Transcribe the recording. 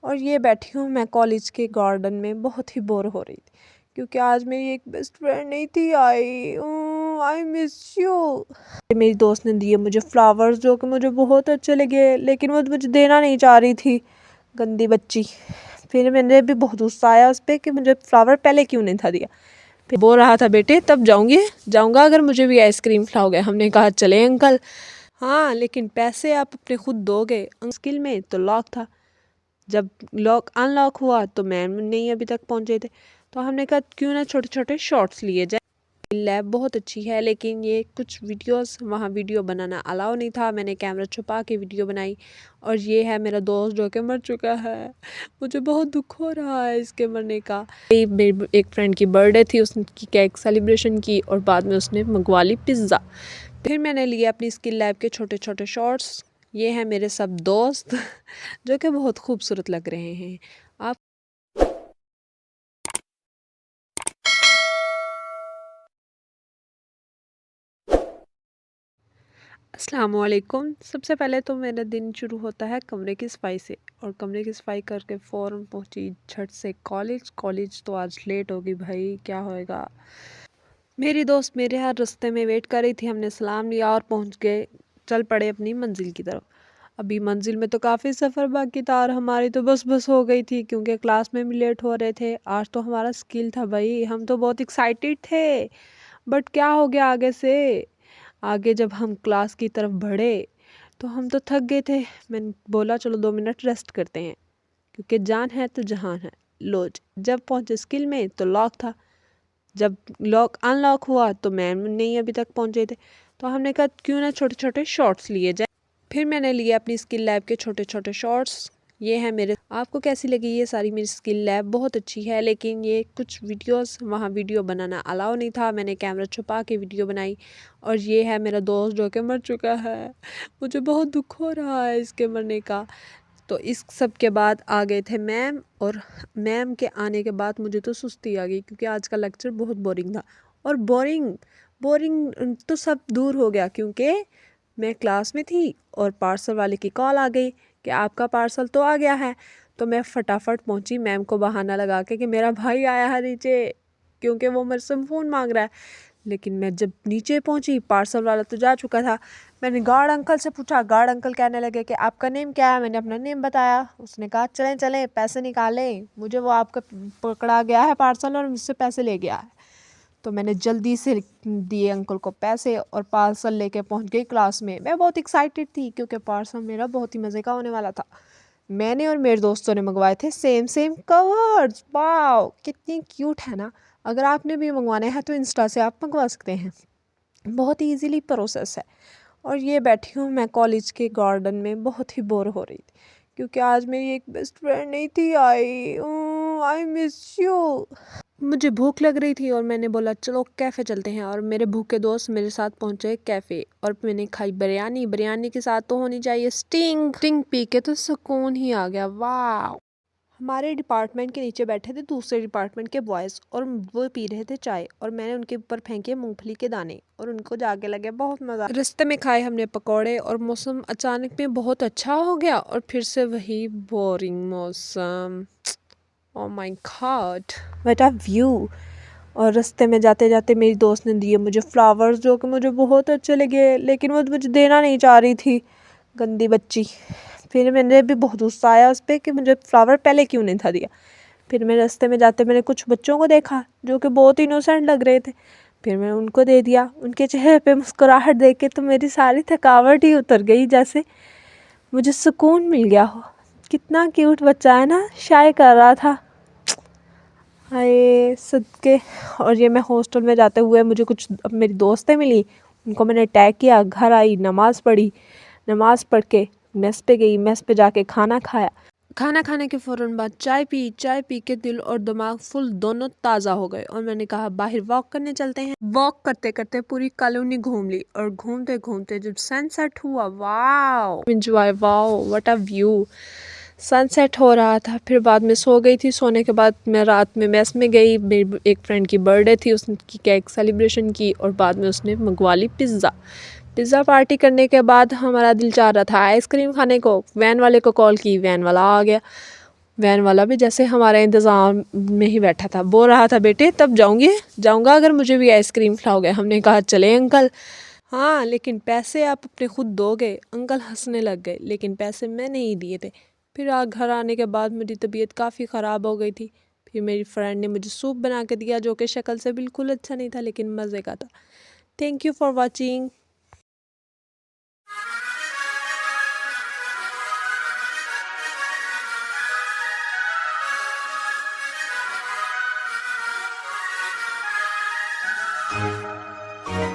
और ये बैठी हूँ मैं कॉलेज के गार्डन में, बहुत ही बोर हो रही थी क्योंकि आज मेरी एक बेस्ट फ्रेंड नहीं थी आई। I miss you. मेरी दोस्त ने दिए मुझे फ्लावर्स जो कि मुझे बहुत अच्छे लगे, लेकिन वो मुझे देना नहीं चाह रही थी, गंदी बच्ची। फिर मैंने भी बहुत गुस्सा आया उस पर कि मुझे फ्लावर पहले क्यों नहीं था दिया। फिर बोल रहा था बेटे तब जाऊँगा अगर मुझे भी आइसक्रीम खिलाओगे। हमने कहा चले अंकल। हाँ लेकिन पैसे आप अपने खुद दोगे। स्किल में तो लॉक था, जब लॉक अनलॉक हुआ तो मैम नहीं अभी तक पहुंचे थे, तो हमने कहा क्यों ना छोटे छोटे शॉर्ट्स लिए जाए। लैब बहुत अच्छी है लेकिन ये कुछ वीडियोस वहाँ वीडियो बनाना अलाउ नहीं था। मैंने कैमरा छुपा के वीडियो बनाई। और ये है मेरा दोस्त जो कि मर चुका है। मुझे बहुत दुख हो रहा है इसके मरने का। मेरी एक फ्रेंड की बर्थडे थी, उसकी केक सेलिब्रेशन की और बाद में उसने मंगवा ली पिज़्ज़ा। फिर मैंने लिए अपनी स्किल लैब के छोटे छोटे शॉर्ट्स। ये हैं मेरे सब दोस्त जो कि बहुत खूबसूरत लग रहे हैं। आप अस्सलामुअलैकुम। सबसे पहले तो मेरा दिन शुरू होता है कमरे की सफाई से, और कमरे की सफाई करके फ़ौरन पहुंची झट से कॉलेज तो आज लेट होगी भाई, क्या होएगा। मेरी दोस्त मेरे हर रास्ते में वेट कर रही थी। हमने सलाम लिया और पहुंच गए, चल पड़े अपनी मंजिल की तरफ। अभी मंजिल में तो काफ़ी सफ़र बाकी था और हमारी तो बस हो गई थी क्योंकि क्लास में भी लेट हो रहे थे। आज तो हमारा स्किल था भाई, हम तो बहुत एक्साइटेड थे। बट क्या हो गया आगे से, आगे जब हम क्लास की तरफ बढ़े तो हम तो थक गए थे। मैंने बोला चलो 2 मिनट रेस्ट करते हैं क्योंकि जान है तो जहान है। जब पहुंचे स्किल में तो लॉक था, जब लॉक अनलॉक हुआ तो मैम नहीं अभी तक पहुंचे थे, तो हमने कहा क्यों ना छोटे छोटे शॉर्ट्स लिए जाए। फिर मैंने लिए अपनी स्किल लैब के छोटे छोटे शॉर्ट्स। ये है मेरे। आपको कैसी लगी ये सारी मेरी स्किल लैब? बहुत अच्छी है लेकिन ये कुछ वीडियोस वहाँ वीडियो बनाना अलाउ नहीं था। मैंने कैमरा छुपा के वीडियो बनाई। और ये है मेरा दोस्त जो कि मर चुका है। मुझे बहुत दुख हो रहा है इसके मरने का। तो इस सब के बाद आ गए थे मैम, और मैम के आने के बाद मुझे तो सुस्ती आ गई क्योंकि आज का लेक्चर बहुत बोरिंग था। और बोरिंग तो सब दूर हो गया क्योंकि मैं क्लास में थी और पार्सल वाले की कॉल आ गई कि आपका पार्सल तो आ गया है। तो मैं फटाफट पहुंची मैम को बहाना लगा के कि मेरा भाई आया है नीचे, क्योंकि वो मेरे से फ़ोन मांग रहा है। लेकिन मैं जब नीचे पहुंची पार्सल वाला तो जा चुका था। मैंने गार्ड अंकल से पूछा, गार्ड अंकल कहने लगे कि आपका नेम क्या है। मैंने अपना नेम बताया। उसने कहा चलें चलें पैसे निकालें, मुझे वो आपका पकड़ा गया है पार्सल और मुझसे पैसे ले गया है। तो मैंने जल्दी से दिए अंकल को पैसे और पार्सल लेके पहुंच गई क्लास में। मैं बहुत एक्साइटेड थी क्योंकि पार्सल मेरा बहुत ही मज़े का होने वाला था। मैंने और मेरे दोस्तों ने मंगवाए थे सेम कवर्स। वाह कितनी क्यूट है ना। अगर आपने भी मंगवाने हैं तो इंस्टा से आप मंगवा सकते हैं, बहुत ही इजीली प्रोसेस है। और ये बैठी हूँ मैं कॉलेज के गार्डन में, बहुत ही बोर हो रही थी क्योंकि आज मेरी एक बेस्ट फ्रेंड नहीं थी आई। I miss you. मुझे भूख लग रही थी और मैंने बोला चलो कैफ़े चलते हैं, और मेरे भूखे दोस्त मेरे साथ पहुंचे कैफ़े। और मैंने खाई बिरयानी के साथ तो होनी चाहिए स्टिंग पी के तो सुकून ही आ गया। वाह। हमारे डिपार्टमेंट के नीचे बैठे थे दूसरे डिपार्टमेंट के बॉयज़ और वो पी रहे थे चाय, और मैंने उनके ऊपर फेंके मूंगफली के दाने और उनको जाके लगे बहुत मज़ा। रास्ते में खाए हमने पकौड़े और मौसम अचानक में बहुत अच्छा हो गया और फिर से वही बोरिंग मौसम। Oh my God what a view. और रास्ते में जाते जाते मेरी दोस्त ने दिए मुझे फ्लावर्स जो कि मुझे बहुत अच्छे लगे, लेकिन वो मुझे देना नहीं चाह रही थी, गंदी बच्ची। फिर मैंने भी बहुत गुस्सा आया उस पर कि मुझे फ्लावर पहले क्यों नहीं था दिया। फिर मैं रास्ते में जाते मैंने कुछ बच्चों को देखा जो कि बहुत इनोसेंट लग रहे थे, फिर मैंने उनको दे दिया। उनके चेहरे पे मुस्कुराहट देख के तो मेरी सारी थकावट ही उतर गई, जैसे मुझे सुकून मिल गया हो। कितना क्यूट बच्चा है ना, शाय कर रहा था। हाय सदके। और ये मैं हॉस्टल में जाते हुए मुझे कुछ अब मेरी दोस्तें मिली, उनको मैंने टैग किया, घर आई, नमाज़ पढ़ी, नमाज़ पढ़ के मेस पे गई, मेस पे जाके खाना खाया। खाना खाने के फ़ौरन बाद चाय पी के दिल और दिमाग फुल दोनों ताज़ा हो गए और मैंने कहा बाहर वॉक करने चलते हैं। वॉक करते करते पूरी कॉलोनी घूम ली और घूमते घूमते जब सनसेट हुआ, wow enjoy, wow what a view. Sunset हो रहा था, फिर बाद में सो गई थी। सोने के बाद मैं रात में मेस में गई, मेरी एक फ्रेंड की बर्थडे थी, उसकी केक सेलिब्रेशन की और बाद में उसने मंगवा ली पिज़्ज़ा पार्टी करने के बाद हमारा दिल चाह रहा था आइसक्रीम खाने को। वैन वाले को कॉल की, वैन वाला आ गया। वैन वाला भी जैसे हमारे इंतज़ाम में ही बैठा था, बोल रहा था बेटे तब जाऊँगा अगर मुझे भी आइसक्रीम खिलाओगे। हमने कहा चले अंकल। हाँ लेकिन पैसे आप अपने खुद दोगे। अंकल हंसने लग गए, लेकिन पैसे मैंने ही दिए थे। फिर घर आने के बाद मेरी तबीयत काफ़ी ख़राब हो गई थी। फिर मेरी फ्रेंड ने मुझे सूप बना के दिया, जो कि शक्ल से बिल्कुल अच्छा नहीं था लेकिन मज़े का था। Thank you for watching.